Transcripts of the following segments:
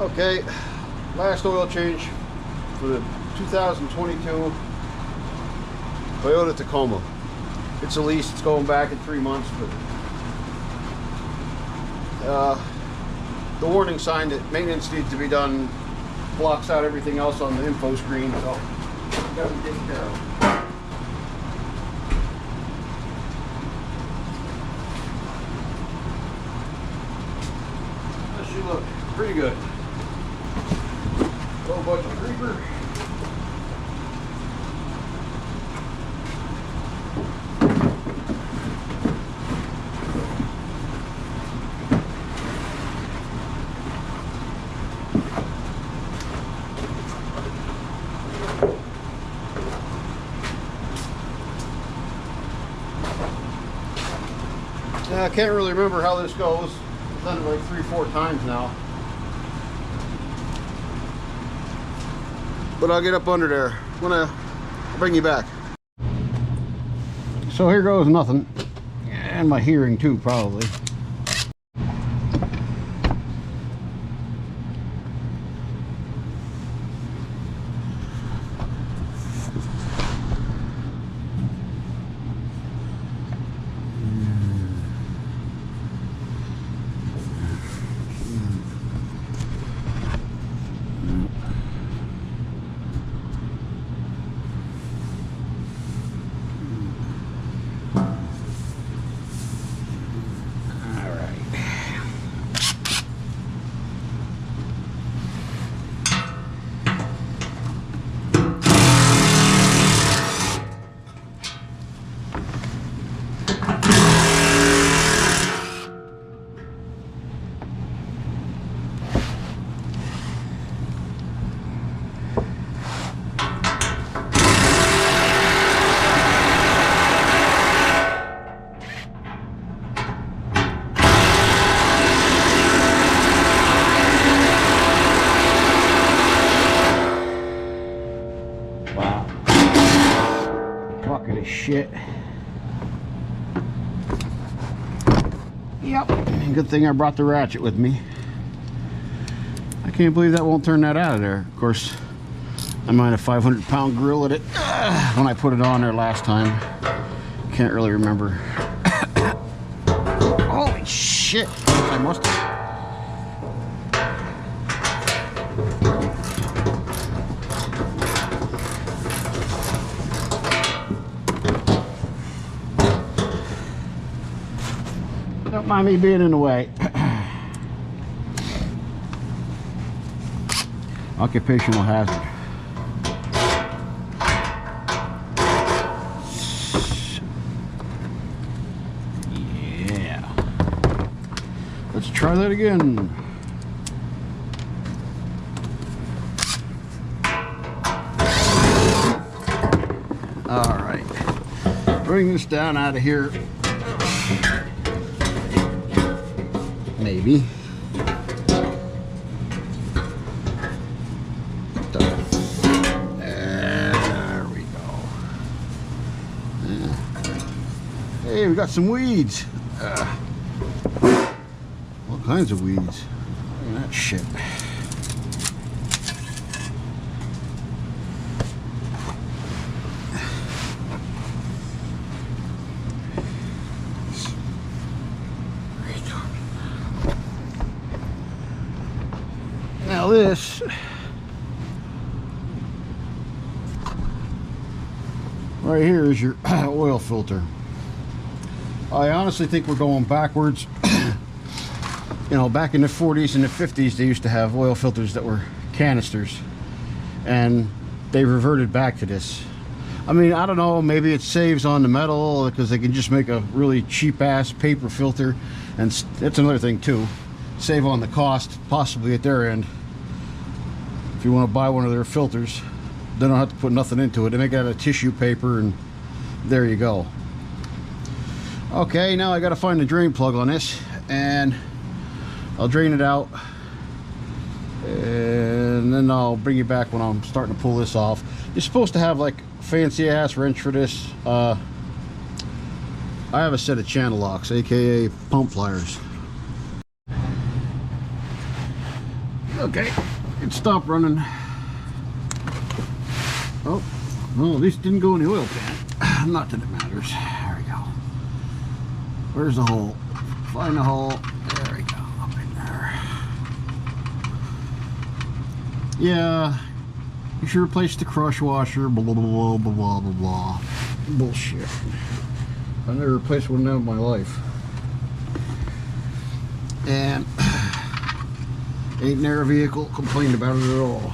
Okay, last oil change for the 2022 Toyota Tacoma. It's a lease, it's going back in 3 months, but the warning sign that maintenance needs to be done blocks out everything else on the info screen, so gotta be taken care of. That should look pretty good. Little bunch of creeper. I can't really remember how this goes. I've done it like 3-4 times now. But I'll get up under there. I'll bring you back. So here goes nothing. And my hearing too, probably. Shit. Yep. Good thing I brought the ratchet with me. I can't believe that won't turn that out of there. Of course, I might have 500-pound grill at it when I put it on there last time. Can't really remember. Holy shit. I must have. Don't mind me being in the way. Occupational hazard. Yeah. Let's try that again. All right. Bring this down out of here. Maybe. There we go. Hey, we got some weeds. All kinds of weeds. Look at that shit. Now this right here is your oil filter. I honestly think we're going backwards. You know, back in the 40s and the 50s they used to have oil filters that were canisters, and they reverted back to this. I mean, I don't know, maybe it saves on the metal because they can just make a really cheap ass paper filter, and that's another thing too, save on the cost possibly at their end. If you want to buy one of their filters, they don't have to put nothing into it. They make it out of tissue paper, and there you go. Okay, now I got to find the drain plug on this, and I'll drain it out, and then I'll bring you back when I'm starting to pull this off. You're supposed to have like a fancy ass wrench for this. I have a set of channel locks, aka pump pliers. Okay, it stopped running. Oh, well, at least it didn't go in the oil pan. Not that it matters. There we go. Where's the hole? Find the hole. There we go. Up in there. Yeah, you should replace the crush washer. Blah, blah, blah, blah, blah, blah, blah. Bullshit. I've never replaced one in my life. And ain't never a vehicle complained about it at all.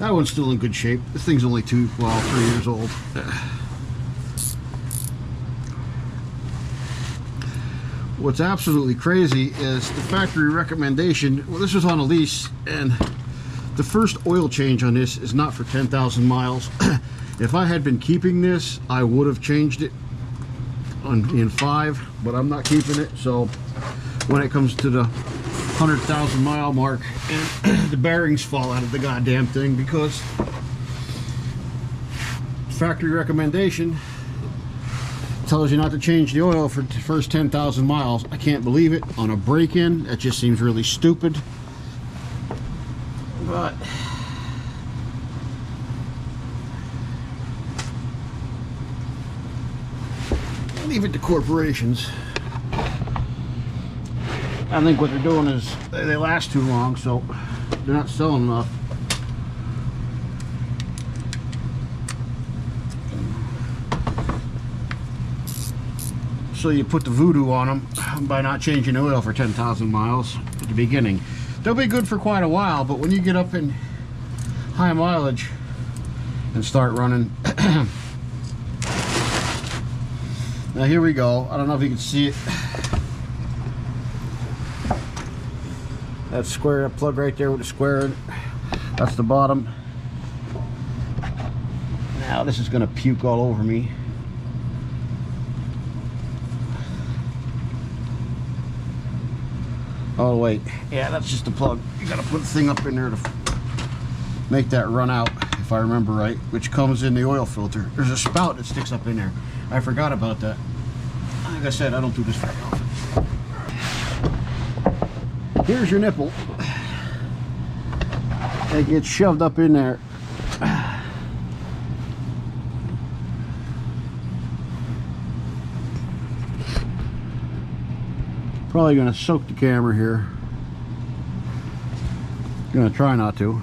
That one's still in good shape. This thing's only 3 years old. What's absolutely crazy is the factory recommendation. Well, this was on a lease, and the first oil change on this is not for 10,000 miles. If I had been keeping this, I would have changed it in 5, but I'm not keeping it. So when it comes to the 100,000 mile mark, and the bearings fall out of the goddamn thing because factory recommendation tells you not to change the oil for the first 10,000 miles. I can't believe it on a break-in. That just seems really stupid. But leave it to corporations. I think what they're doing is they last too long, so they're not selling enough. So you put the voodoo on them by not changing oil for 10,000 miles at the beginning. They'll be good for quite a while, but when you get up in high mileage and start running. Now here we go. I don't know if you can see it. That square, that plug right there with the square, that's the bottom. Now this is gonna puke all over me. Oh wait, yeah, that's just the plug. You gotta put the thing up in there to make that run out, if I remember right, which comes in the oil filter. There's a spout that sticks up in there. I forgot about that. Like I said, I don't do this very often. Here's your nipple. It gets shoved up in there. Probably gonna soak the camera here. Gonna try not to.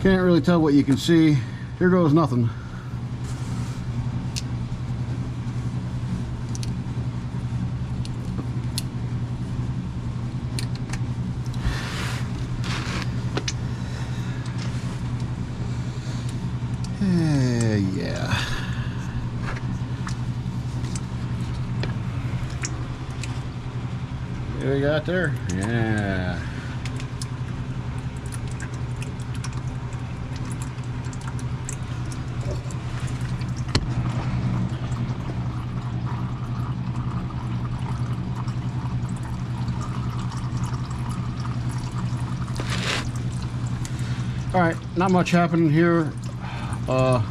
Can't really tell what you can see. Here goes nothing. Yeah. What we got there? Yeah. All right, not much happening here. I'll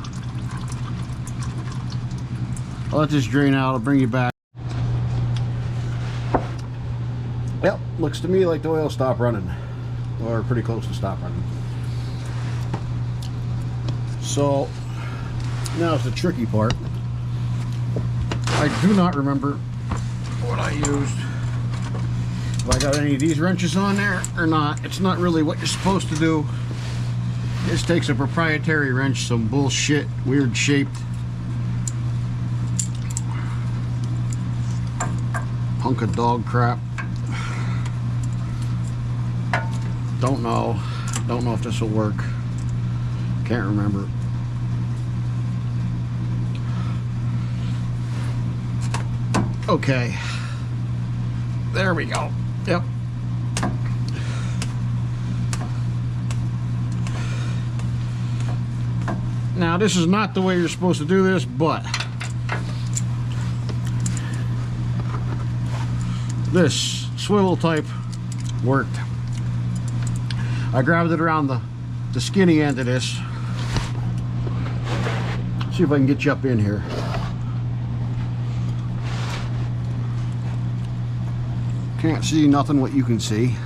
let this drain out. I'll bring you back. Yep, looks to me like the oil stopped running, or pretty close to stop running. So now it's the tricky part. I do not remember what I used. If I got any of these wrenches on there or not. It's not really what you're supposed to do. This takes a proprietary wrench, some bullshit, weird shaped hunk of dog crap. Don't know if this will work. Can't remember. Okay, there we go. Yep. Now this is not the way you're supposed to do this, but this swivel type worked. I grabbed it around the skinny end of this see if I can get you up in here. Can't see nothing what you can see.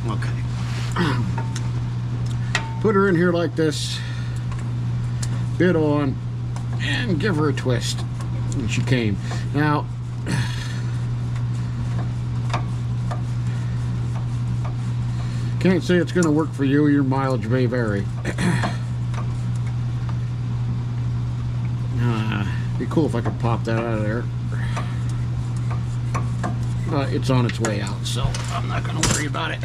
Okay. Put her in here like this, bit on, and give her a twist. And she came. Now, can't say it's going to work for you. Your mileage may vary. Be cool if I could pop that out of there. But it's on its way out, so I'm not going to worry about it.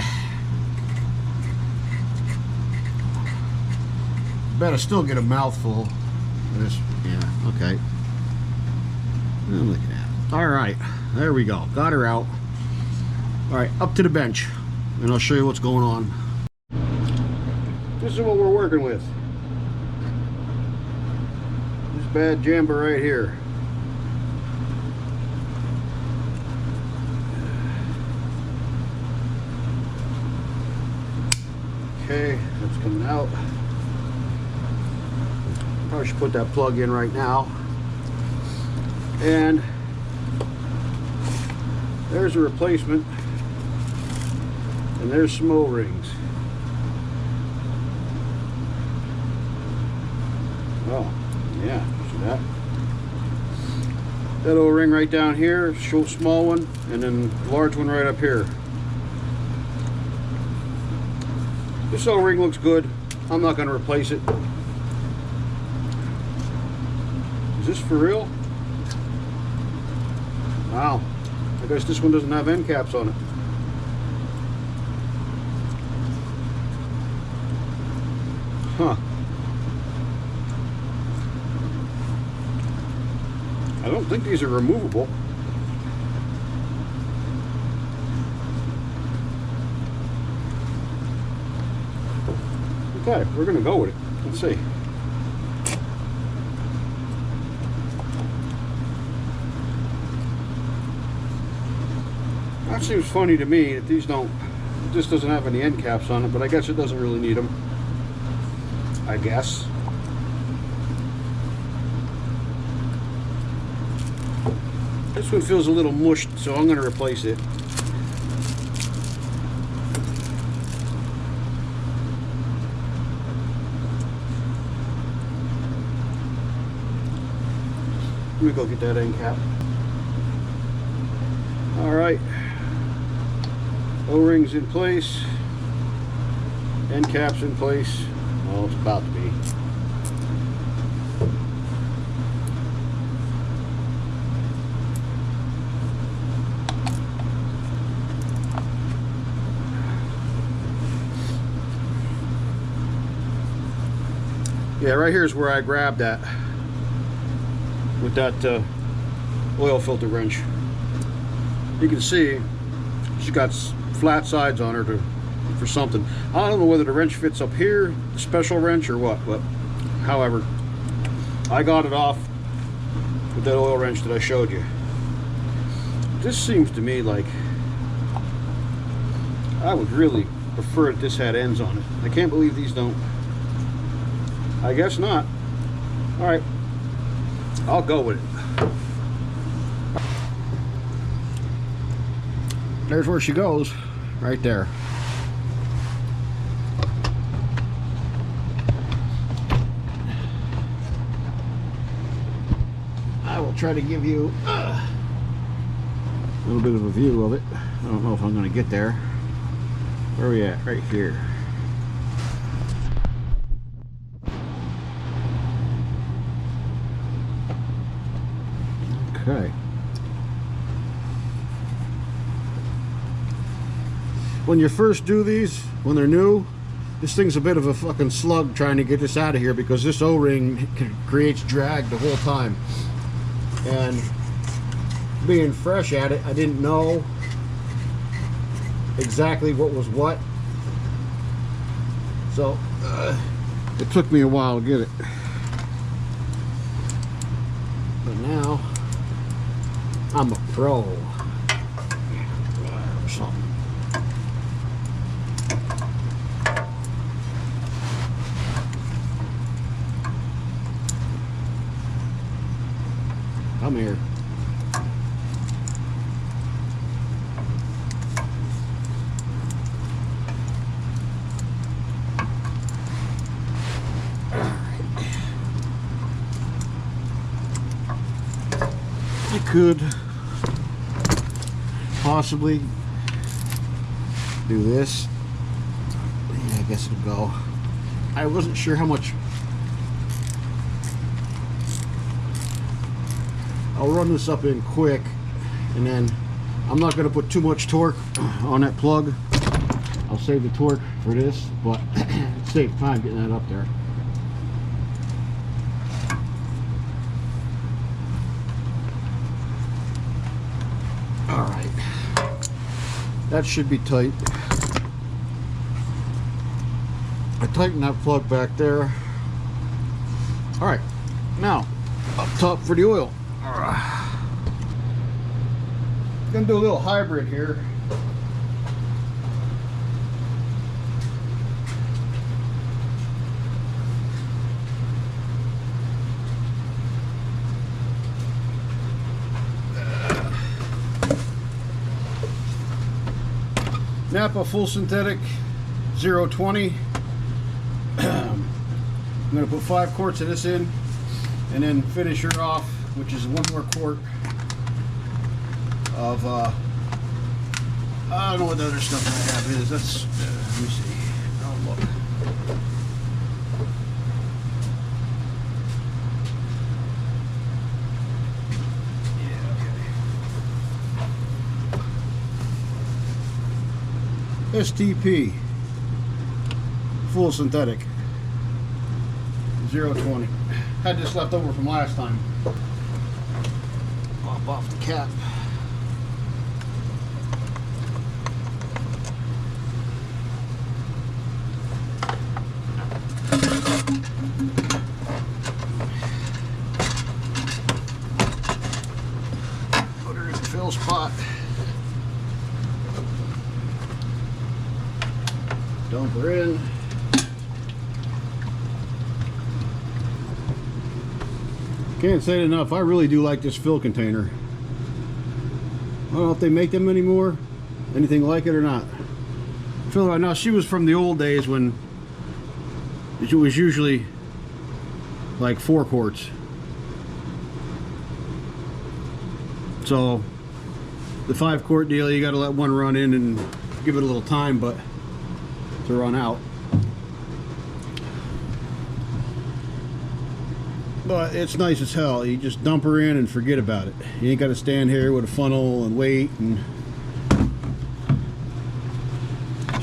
Bet I still get a mouthful of this. Yeah, okay. Look at that. All right, there we go. Got her out. All right, up to the bench, and I'll show you what's going on. This is what we're working with. This bad jamba right here. Okay, that's coming out. Probably should put that plug in right now. And there's a replacement. And there's some O-rings. Oh, yeah, see that? That O-ring right down here, small one, and then large one right up here. This O-ring looks good. I'm not going to replace it. Is this for real? Wow. I guess this one doesn't have end caps on it. Huh. I don't think these are removable. Okay, we're gonna go with it. Let's see. That seems funny to me that these don't, this doesn't have any end caps on it, but I guess it doesn't really need them. I guess. This one feels a little mushed, so I'm gonna replace it. Let me go get that end cap. All right, O-rings in place, end caps in place. Well, it's about to be. Yeah, right here is where I grabbed that with that oil filter wrench. You can see she's got flat sides on her for something. I don't know whether the wrench fits up here, the special wrench, or what, but however, I got it off with that oil wrench that I showed you. This seems to me like I would really prefer if this had ends on it. I can't believe these don't. I guess not. All right, I'll go with it. There's where she goes, right there. I will try to give you a little bit of a view of it. I don't know if I'm going to get there. Where are we at? Right here. Okay. When you first do these, when they're new, this thing's a bit of a fucking slug trying to get this out of here, because this O-ring creates drag the whole time. And being fresh at it, I didn't know exactly what was what. So it took me a while to get it. But now I'm a pro. Come here. You could possibly do this. Yeah, I guess it'll go. I wasn't sure how much. I'll run this up in quick, and then I'm not going to put too much torque on that plug. I'll save the torque for this, but save time getting that up there. All right, that should be tight. I tighten that plug back there. All right, now up top for the oil. Gonna do a little hybrid here. Napa full synthetic 020. I'm going to put 5 quarts of this in and then finish her off, which is 1 more quart of I don't know what the other stuff I have is. That's let me see. Oh, look. STP full synthetic 020. Had this left over from last time. Pop off the cap. Put her in the fill spot. Dump her in. Can't say it enough. I really do like this fill container. I don't know if they make them anymore, anything like it or not. Fill. Now she was from the old days when it was usually like 4 quarts. So the 5 quart deal, you got to let one run in and give it a little time, but to run out. But it's nice as hell. You just dump her in and forget about it. You ain't got to stand here with a funnel and wait and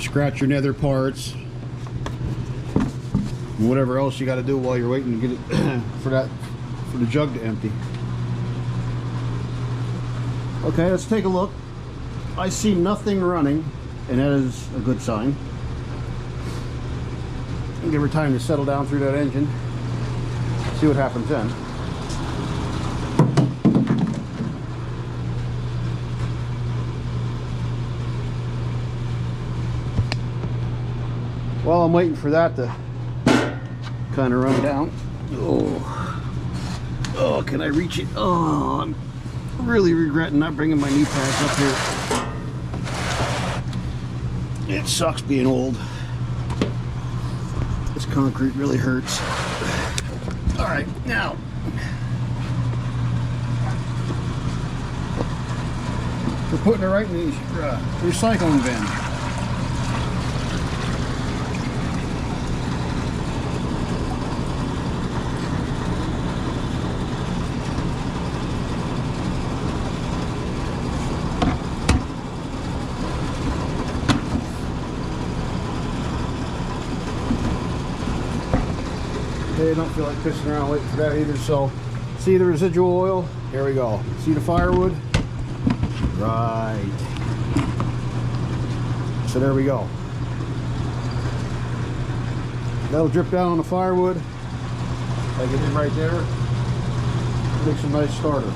scratch your nether parts and whatever else you got to do while you're waiting to get it for the jug to empty. Okay, let's take a look. I see nothing running, and that is a good sign. And give her time to settle down through that engine. See what happens then. While I'm waiting for that to kind of run down. Oh, can I reach it? Oh, I'm really regretting not bringing my knee pads up here. It sucks being old. This concrete really hurts. All right, now we're putting it right in the recycling bin. I don't feel like pissing around waiting for that either. So see the residual oil? Here we go. See the firewood? Right. So there we go. That'll drip down on the firewood like it did right there. Makes a nice starter.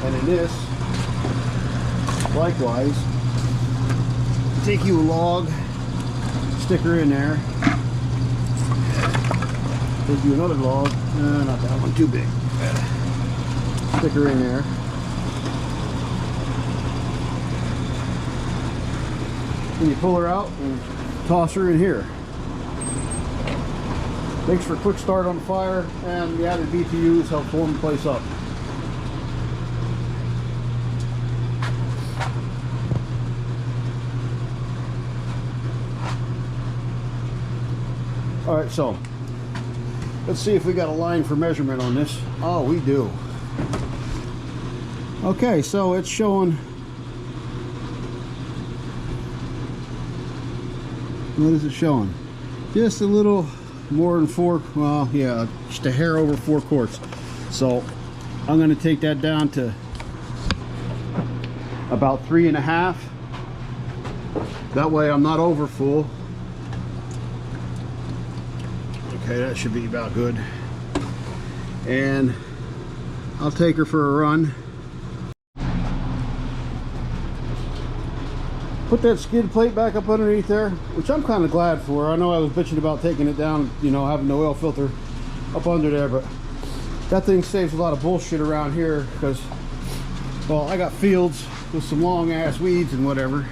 And in this, likewise, take you a log, stick her in there. Take you another log. Not that one, too big. Stick her in there. And you pull her out and toss her in here. Makes for a quick start on the fire, and the added BTUs help warm the place up. Alright, so let's see if we got a line for measurement on this. Oh, we do. Okay, so it's showing, what is it showing? Just a little more than 4, well, yeah, just a hair over 4 quarts. So I'm going to take that down to about 3.5. That way I'm not over full. Okay, that should be about good. And I'll take her for a run. Put that skid plate back up underneath there, which I'm kind of glad for. I know I was bitching about taking it down, you know, having the oil filter up under there, but that thing saves a lot of bullshit around here because, well, I got fields with some long ass weeds and whatever.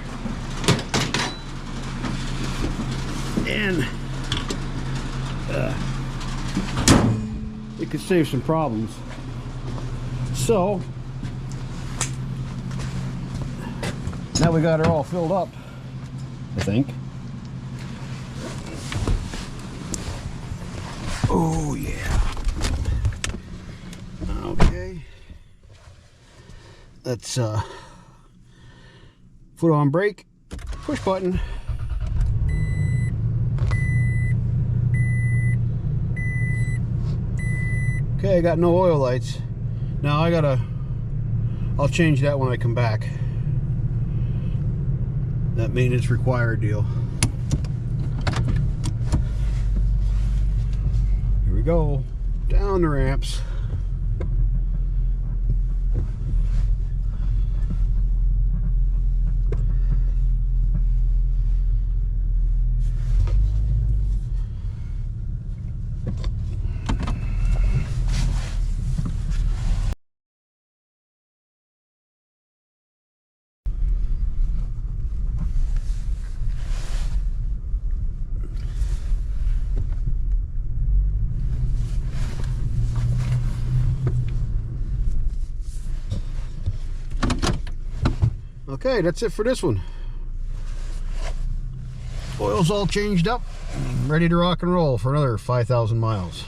And it could save some problems. So now we got her all filled up, I think. Oh yeah. Okay. Let's foot on brake, push button. Okay, I got no oil lights. Now I'll change that when I come back. That maintenance required deal. Here we go, down the ramps. Okay, that's it for this one. Oil's all changed up, ready to rock and roll for another 5,000 miles.